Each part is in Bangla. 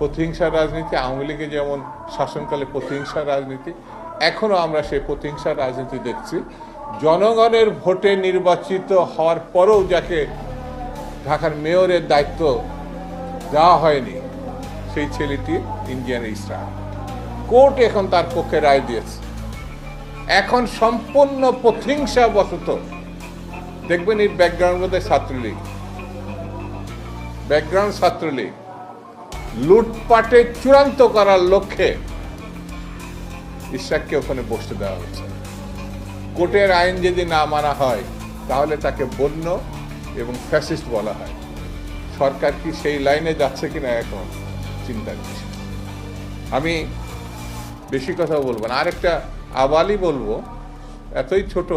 প্রতিহিংসার রাজনীতি, আওয়ামী লীগে যেমন শাসনকালে প্রতিহিংসার রাজনীতি, এখনো আমরা সেই প্রতিহিংসার রাজনীতি দেখছি। জনগণের ভোটে নির্বাচিত হওয়ার পরেও যাকে ঢাকার মেয়রের দায়িত্ব দেওয়া হয়নি, সেই ছেলেটি ইন্ডিয়ান ইসরায়েল, কোর্ট এখন তার পক্ষে রায় দিয়েছে। এখন সম্পূর্ণ প্রতিহিংসা বশত, দেখবেন এর ব্যাকগ্রাউন্ড মধ্যে ছাত্রলীগ, ছাত্রলীগ লুটপাটে চূড়ান্ত করার লক্ষ্যে ইশরাককে ওখানে বসতে দেওয়া হচ্ছে। কোর্টের আইন যদি না মানা হয় তাহলে তাকে বন্য এবং ফ্যাসিস্ট বলা হয়। সরকার কি সেই লাইনে যাচ্ছে কিনা এখন চিন্তার বিষয়। আমি বেশি কথা বলবো না, আরেকটা আবালই বলবো, এতই ছোট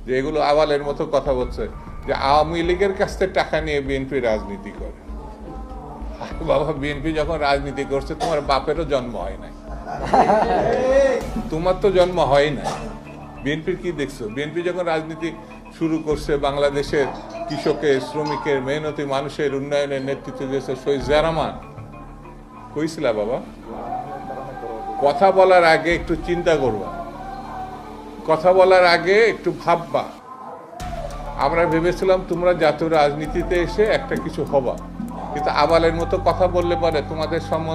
যে এগুলো আবালের মতো কথা বলছে যে আওয়ামী লীগের কাছ থেকে টাকা নিয়ে বিএনপি রাজনীতি করে। বাবা, বিএনপি যখন রাজনীতি করছে তোমার বাপেরও জন্ম হয় নাই, তোমার তো জন্ম হয় না। বিএনপির কি দেখছো? বিএনপি যখন রাজনীতি শুরু করছে, বাংলাদেশের কৃষকের, শ্রমিকের, মেহনতি মানুষের উন্নয়নের নেতৃত্ব দিয়েছে শহীদ জিয়া রহমান। কইছিলা বাবা? কথা বলার আগে একটু চিন্তা করবা, কথা বলার আগে একটু ভাববা। আমরা ভেবেছিলাম তোমরা জাতীয় রাজনীতিতে এসে একটা কিছু হবা, কিন্তু আবালের মতো কথা বললে পরে তোমাদের সম্বন্ধে